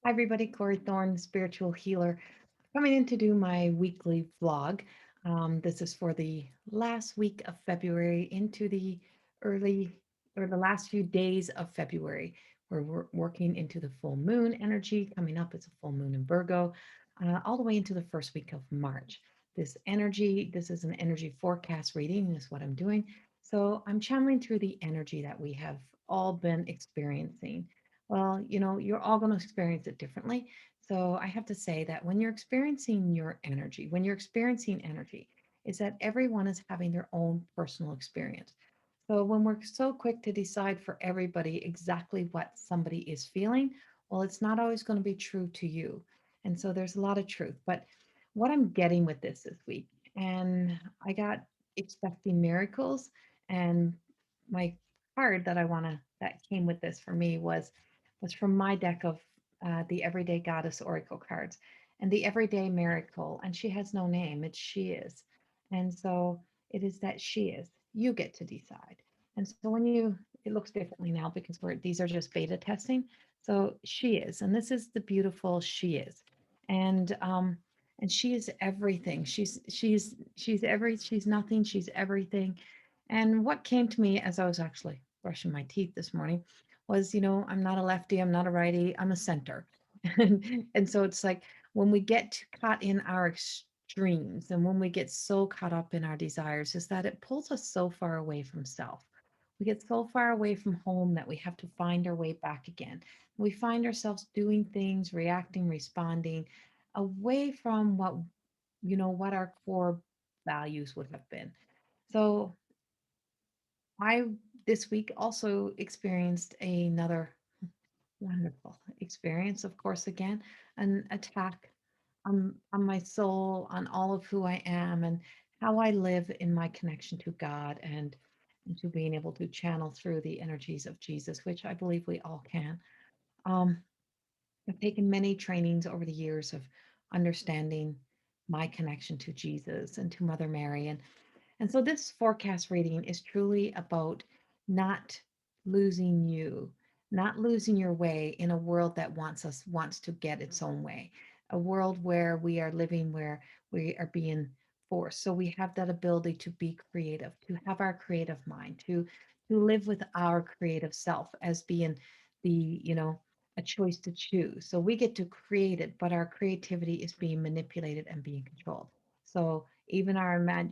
Hi, everybody. Corrie Thorne, spiritual healer, coming in to do my weekly vlog. This is for the last week of February into the early or the last few days of February. We're working into the full moon energy. Coming up, it's a full moon in Virgo, all the way into the first week of March. This is an energy forecast reading, is what I'm doing. So I'm channeling through the energy that we have all been experiencing. Well, you're all going to experience it differently. So I have to say that when you're experiencing your energy, when you're experiencing energy, is that everyone is having their own personal experience. So when we're so quick to decide for everybody exactly what somebody is feeling, well, it's not always going to be true to you. And so there's a lot of truth. But what I'm getting with this week, and I got expecting miracles, and my card that came with this for me was from my deck of the Everyday Goddess Oracle cards and the Everyday Miracle. And she has no name, it's she is. And so it is that she is. You get to decide. And so it looks differently now because these are just beta testing. So she is, and this is the beautiful she is. And she is everything. She's nothing, she's everything. And what came to me as I was actually brushing my teeth this morning was, I'm not a lefty, I'm not a righty, I'm a center. And so it's like when we get caught in our extremes and when we get so caught up in our desires, is that it pulls us so far away from self. We get so far away from home that we have to find our way back again. We find ourselves doing things, reacting, responding away from what our core values would have been. So I this week also experienced another wonderful experience, of course, again, an attack on my soul, on all of who I am and how I live in my connection to God and to being able to channel through the energies of Jesus, which I believe we all can. Um, I've taken many trainings over the years of understanding my connection to Jesus and to Mother Mary. And so this forecast reading is truly about not losing you, not losing your way in a world that wants to get its own way, a world where we are living where we are being forced. So we have that ability to be creative, to have our creative mind, to live with our creative self as being a choice to choose. So we get to create it, but our creativity is being manipulated and being controlled. So even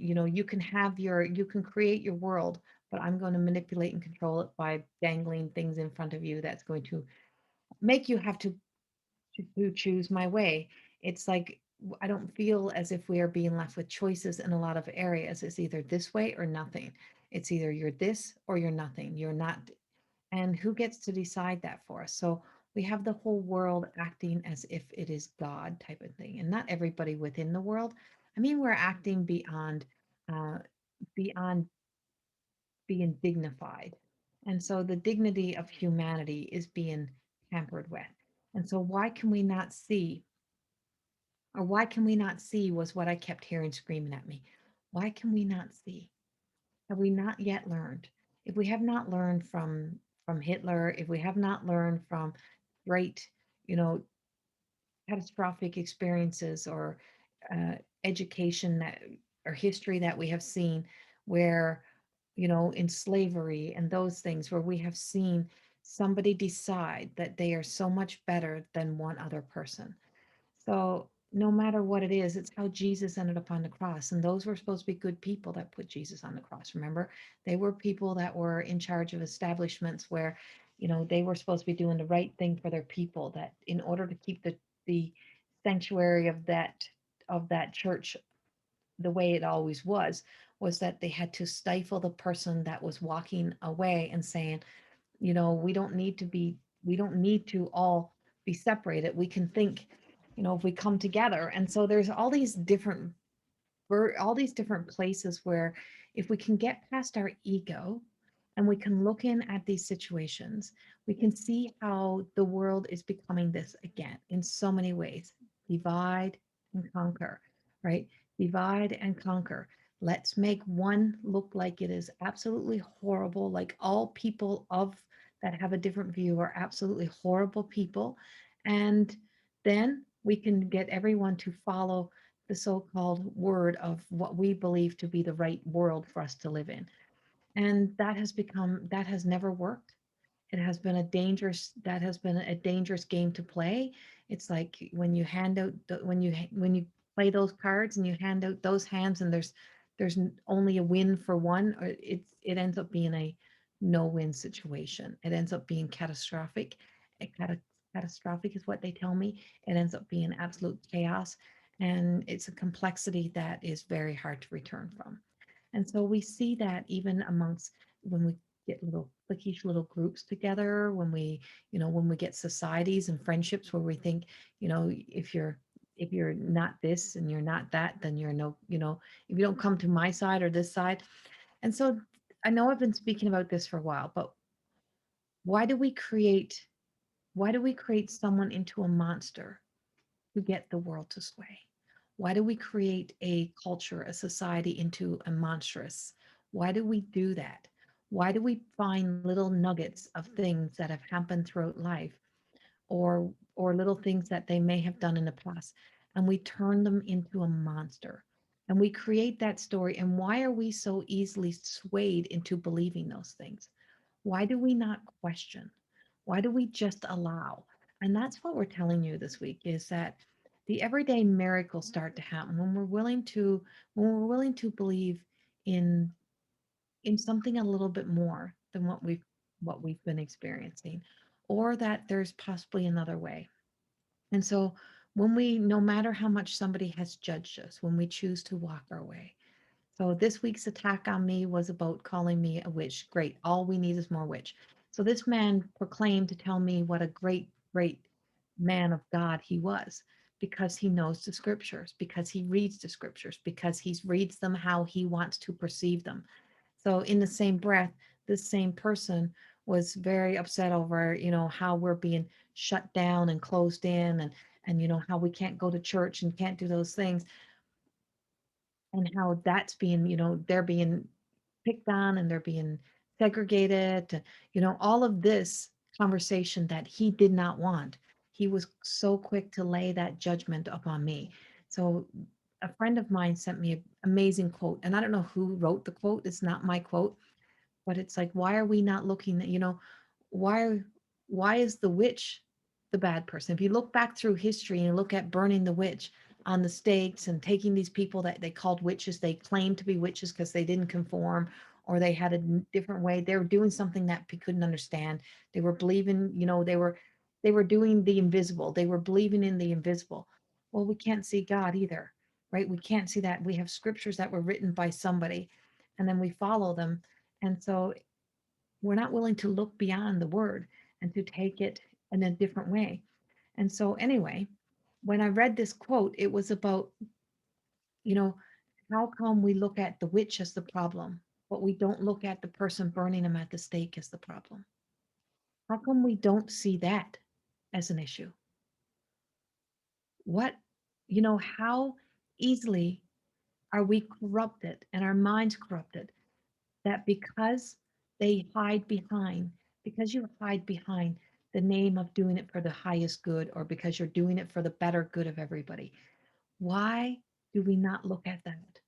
you can create your world, but I'm going to manipulate and control it by dangling things in front of you that's going to make you have to choose my way. It's like I don't feel as if we are being left with choices in a lot of areas. It's either this way or nothing. It's either you're this or you're nothing. You're not. And who gets to decide that for us? So we have the whole world acting as if it is God type of thing, and not everybody within the world. I mean, we're acting uh, beyond being dignified. And so the dignity of humanity is being tampered with. And so why can we not see was what I kept hearing screaming at me. Why can we not see? Have we not yet learned? If we have not learned from Hitler, if we have not learned from great, you know, catastrophic experiences or uh, education that or history that we have seen where in slavery and those things where we have seen somebody decide that they are so much better than one other person. So no matter what it is, it's how Jesus ended up on the cross. And those were supposed to be good people that put Jesus on the cross. Remember, they were people that were in charge of establishments where, they were supposed to be doing the right thing for their people, that in order to keep the sanctuary of that church the way it always was that they had to stifle the person that was walking away and saying, we don't need to all be separated. We can think, if we come together. And so there's all these different places where if we can get past our ego and we can look in at these situations, we can see how the world is becoming this again in so many ways. Divide and conquer, right? Divide and conquer. Let's make one look like it is absolutely horrible, like all people of that have a different view are absolutely horrible people. And then we can get everyone to follow the so-called word of what we believe to be the right world for us to live in. And that has never worked. It has been that has been a dangerous game to play. It's like when you hand out when you play those cards and you hand out those hands, and there's only a win for one, or it ends up being a no win situation. It ends up being catastrophic. Catastrophic is what they tell me. It ends up being absolute chaos, and it's a complexity that is very hard to return from. And so we see that even amongst when we get little cliquish little groups together, when when we get societies and friendships where we think, if you're not this and you're not that, then you're no, if you don't come to my side or this side. And so I know I've been speaking about this for a while, but why do we create why do we create someone into a monster to get the world to sway? Why do we create a culture, a society into a monstrous? Why do we do that? Why do we find little nuggets of things that have happened throughout life, or little things that they may have done in the past, and we turn them into a monster? And we create that story. And why are we so easily swayed into believing those things? Why do we not question? Why do we just allow? And that's what we're telling you this week, is that the everyday miracles start to happen when we're willing to believe in something a little bit more than what we've been experiencing, or that there's possibly another way. And so when we no matter how much somebody has judged us, when we choose to walk our way. So this week's attack on me was about calling me a witch. Great. All we need is more witch. So this man proclaimed to tell me what a great, great man of God he was, because he knows the scriptures, because he reads the scriptures, because he reads them how he wants to perceive them. So in the same breath, this same person was very upset over, how we're being shut down and closed in, and how we can't go to church and can't do those things, and how that's being, they're being picked on and they're being segregated, all of this conversation that he did not want. He was so quick to lay that judgment upon me. So a friend of mine sent me an amazing quote, and I don't know who wrote the quote. It's not my quote, but it's like, why are we not looking at, why why is the witch the bad person? If you look back through history and look at burning the witch on the stakes and taking these people that they called witches, they claimed to be witches because they didn't conform, or they had a different way. They were doing something that we couldn't understand. They were believing, they were doing the invisible. They were believing in the invisible. Well, we can't see God either, right? We can't see that. We have scriptures that were written by somebody, and then we follow them. And so we're not willing to look beyond the word and to take it in a different way. And so, anyway, when I read this quote, it was about, you know, how come we look at the witch as the problem, but we don't look at the person burning them at the stake as the problem? How come we don't see that as an issue? What, how easily are we corrupted and our minds corrupted, that because you hide behind the name of doing it for the highest good, or because you're doing it for the better good of everybody, why do we not look at that?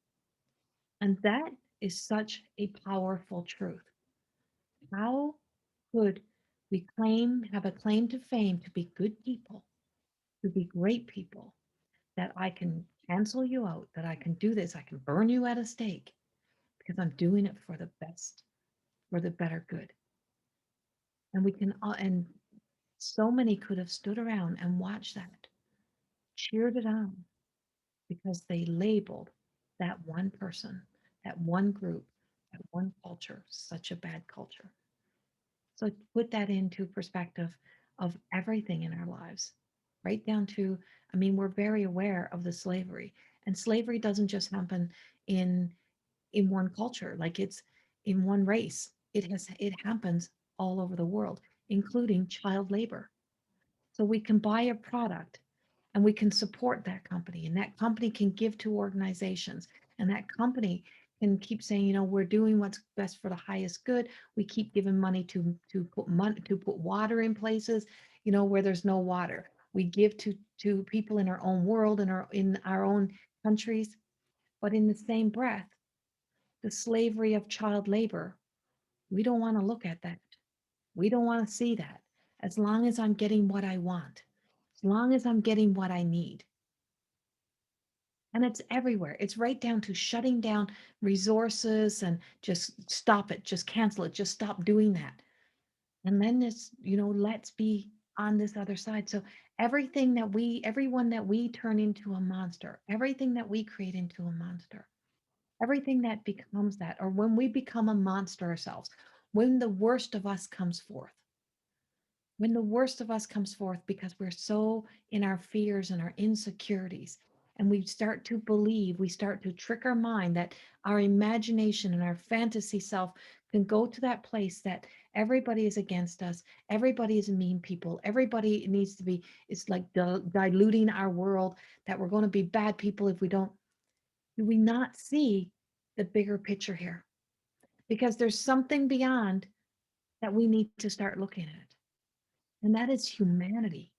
And that is such a powerful truth. How could we have a claim to fame, to be good people, to be great people, that I can cancel you out, that I can do this, I can burn you at a stake because I'm doing it for the best, for the better good? And and so many could have stood around and watched that, cheered it on, because they labeled that one person, that one group, that one culture such a bad culture. So put that into perspective of everything in our lives, right down to, I mean, we're very aware of the slavery, and slavery doesn't just happen in one culture, like it's in one race. It happens all over the world, including child labor. So we can buy a product and we can support that company, and that company can give to organizations, and that company can keep saying, we're doing what's best for the highest good. We keep giving money to put water in places, where there's no water. We give to people in our own world and in our own countries, but in the same breath, the slavery of child labor, we don't want to look at that. We don't want to see that. As long as I'm getting what I want, as long as I'm getting what I need. And it's everywhere. It's right down to shutting down resources and just stop it, just cancel it, just stop doing that. And then it's, let's be on this other side. So everyone that we turn into a monster, everything that we create into a monster, everything that becomes that, or when we become a monster ourselves, when the worst of us comes forth, when the worst of us comes forth because we're so in our fears and our insecurities, and we start to believe, we start to trick our mind that our imagination and our fantasy self can go to that place that everybody is against us, everybody is mean people, everybody needs to be, it's like diluting our world, that we're going to be bad people if we don't. Do we not see the bigger picture here? Because there's something beyond that we need to start looking at, and that is humanity.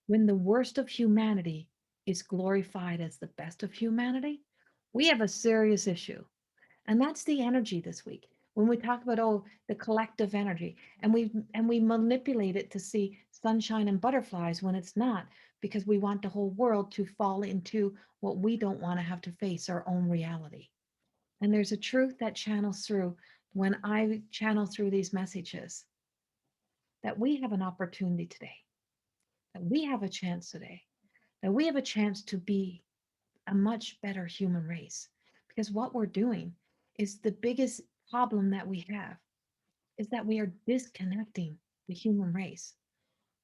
When the worst of humanity is glorified as the best of humanity, we have a serious issue. And that's the energy this week. When we talk about, the collective energy, and we manipulate it to see sunshine and butterflies when it's not, because we want the whole world to fall into what we don't want to have to face, our own reality. And there's a truth that channels through when I channel through these messages, that we have an opportunity today, that we have a chance today, that we have a chance to be a much better human race. Because what we're doing is the biggest problem that we have, is that we are disconnecting the human race.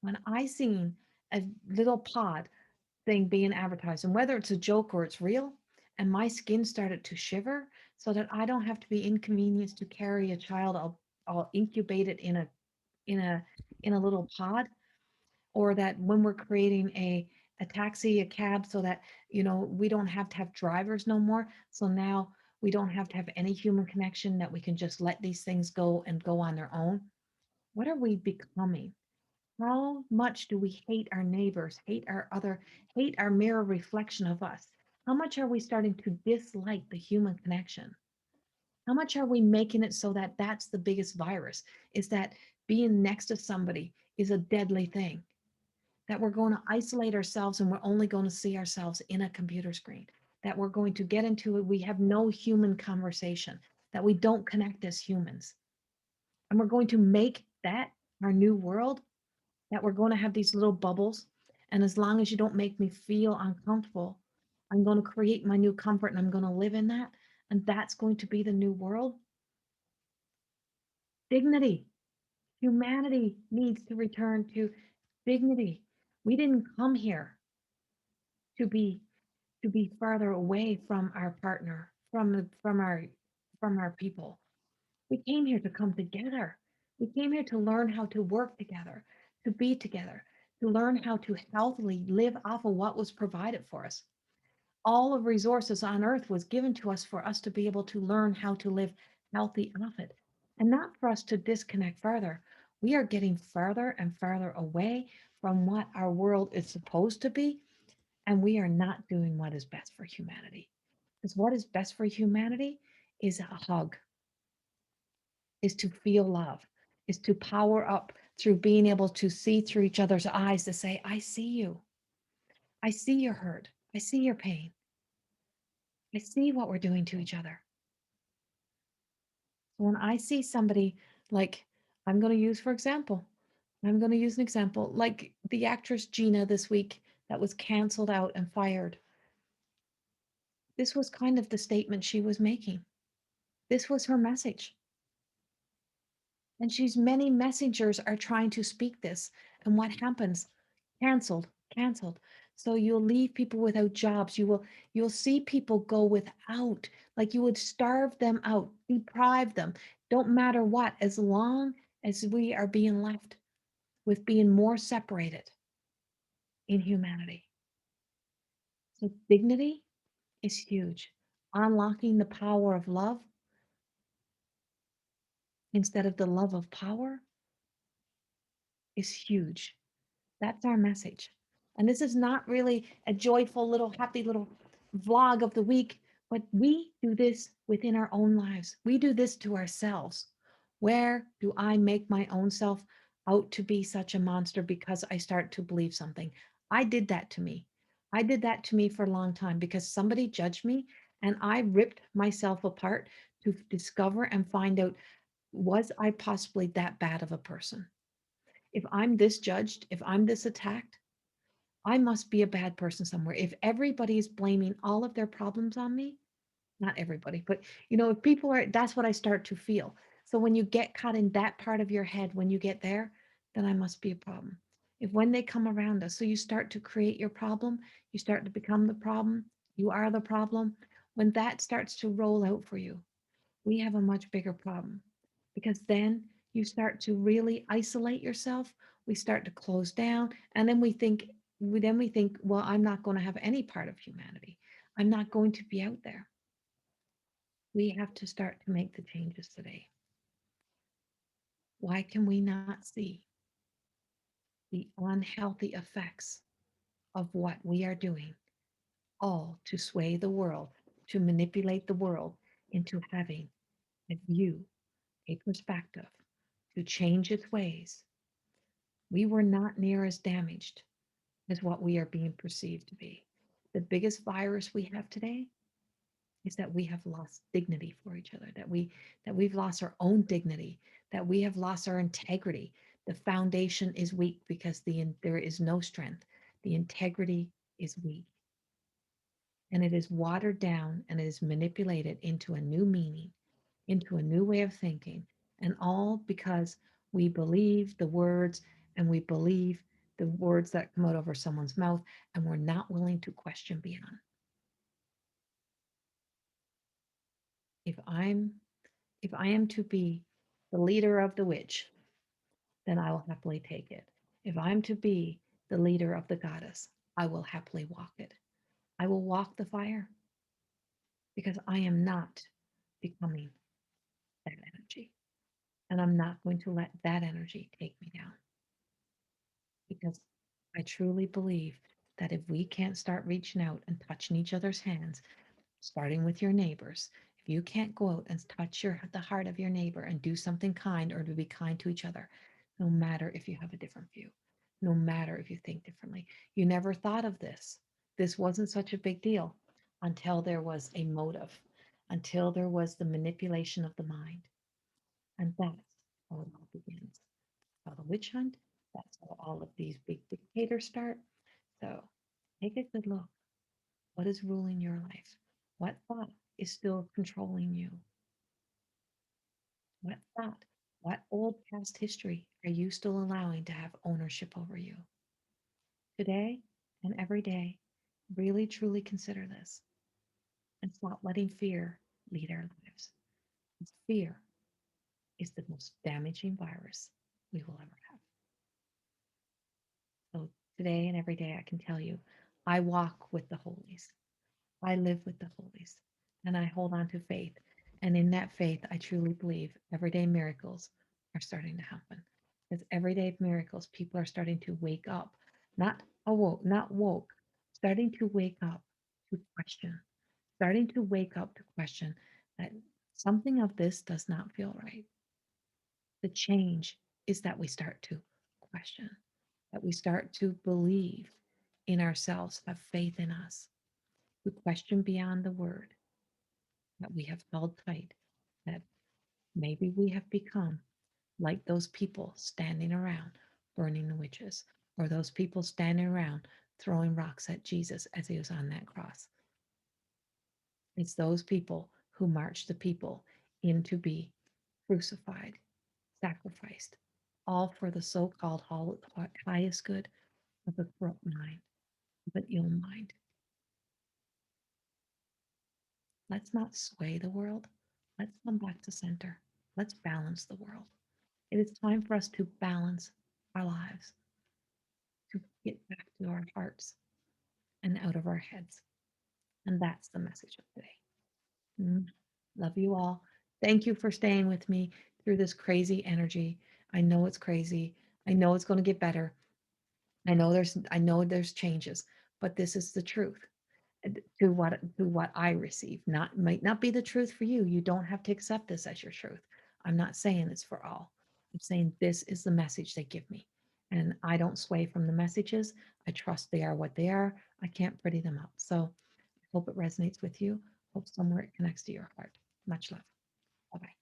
When I seen a little pod thing being advertised, and whether it's a joke or it's real, and my skin started to shiver, so that I don't have to be inconvenienced to carry a child. I'll incubate it in a in a little pod, or that when we're creating a taxi, a cab, so that we don't have to have drivers no more. So now we don't have to have any human connection, that we can just let these things go and go on their own. What are we becoming? How much do we hate our neighbors, hate our mirror reflection of us? How much are we starting to dislike the human connection? How much are we making it so that that's the biggest virus, is that being next to somebody is a deadly thing, that we're going to isolate ourselves and we're only going to see ourselves in a computer screen, that we're going to get into it, we have no human conversation, that we don't connect as humans. And we're going to make that our new world, that we're going to have these little bubbles. And as long as you don't make me feel uncomfortable, I'm going to create my new comfort and I'm going to live in that. And that's going to be the new world. Dignity. Humanity needs to return to dignity. We didn't come here to be farther away from our partner, from our people. We came here to come together. We came here to learn how to work together, to be together, to learn how to healthily live off of what was provided for us. All of resources on earth was given to us for us to be able to learn how to live healthy off it, and not for us to disconnect further. We are getting further and further away from what our world is supposed to be, and we are not doing what is best for humanity. Because what is best for humanity is a hug, is to feel love, is to power up through being able to see through each other's eyes, to say, I see you. I see your hurt. I see your pain. I see what we're doing to each other. So when I see somebody, like, I'm going to use, for example, I'm going to use an example, like the actress Gina this week that was canceled out and fired. This was kind of the statement she was making. This was her message. And she's many messengers are trying to speak this. And what happens? Canceled, canceled. So you'll leave people without jobs. You'll see people go without, like you would starve them out, deprive them. Don't matter what, as long as we are being left with being more separated in humanity. So dignity is huge. Unlocking the power of love instead of the love of power is huge. That's our message. And this is not really a joyful little happy little vlog of the week, but we do this within our own lives. We do this to ourselves. Where do I make my own self out to be such a monster because I start to believe something? I did that to me. I did that to me for a long time because somebody judged me and I ripped myself apart to discover and find out, was I possibly that bad of a person? If I'm this judged, if I'm this attacked, I must be a bad person somewhere. If everybody's blaming all of their problems on me, not everybody, but if people are, that's what I start to feel. So when you get caught in that part of your head, when you get there, then I must be a problem. If when they come around us, so you start to create your problem, you start to become the problem, you are the problem. When that starts to roll out for you, we have a much bigger problem because then you start to really isolate yourself. We start to close down, and then we think, well, I'm not going to have any part of humanity. I'm not going to be out there. We have to start to make the changes today. Why can we not see the unhealthy effects of what we are doing, all to sway the world, to manipulate the world into having a view, a perspective, to change its ways? We were not near as damaged as what we are being perceived to be. The biggest virus we have today is that we have lost dignity for each other, that we've lost our own dignity, that we have lost our integrity. The foundation is weak because there is no strength. The integrity is weak, and it is watered down and it is manipulated into a new meaning, into a new way of thinking, and all because we believe the words and we believe the words that come out over someone's mouth, and we're not willing to question beyond. If I'm if I am to be the leader of the witch, then I will happily take it. If I'm to be the leader of the goddess, I will happily walk it. I will walk the fire because I am not becoming that energy. And I'm not going to let that energy take me down because I truly believe that if we can't start reaching out and touching each other's hands, starting with your neighbors, if you can't go out and touch the heart of your neighbor and do something kind or to be kind to each other, no matter if you have a different view, no matter if you think differently, you never thought of this. This wasn't such a big deal until there was a motive, until there was the manipulation of the mind. And that's how it all begins. How the witch hunt, that's how all of these big dictators start. So take a good look. What is ruling your life? What thought is still controlling you? What thought, what old past history are you still allowing to have ownership over you? Today and every day, really truly consider this and stop letting fear lead our lives. Fear is the most damaging virus we will ever have. So today and every day, I can tell you, I walk with the holies. I live with the holies and I hold on to faith. And in that faith, I truly believe everyday miracles are starting to happen. Because everyday miracles, people are starting to wake up, not woke, starting to wake up to question, starting to wake up to question that something of this does not feel right. The change is that we start to question, that we start to believe in ourselves, have faith in us, to question beyond the word that we have held tight, that maybe we have become like those people standing around burning the witches, or those people standing around throwing rocks at Jesus as he was on that cross. It's those people who marched the people in to be crucified, sacrificed, all for the so called highest good of a corrupt mind, of an ill mind. Let's not sway the world. Let's come back to center. Let's balance the world. It is time for us to balance our lives, to get back to our hearts and out of our heads. And that's the message of today. Mm. Love you all. Thank you for staying with me through this crazy energy. I know it's crazy. I know it's going to get better. I know there's changes, but this is the truth. To what I receive. Not might not be the truth for you. You don't have to accept this as your truth. I'm not saying it's for all. I'm saying this is the message they give me. And I don't sway from the messages. I trust they are what they are. I can't pretty them up. So I hope it resonates with you. Hope somewhere it connects to your heart. Much love. Bye bye.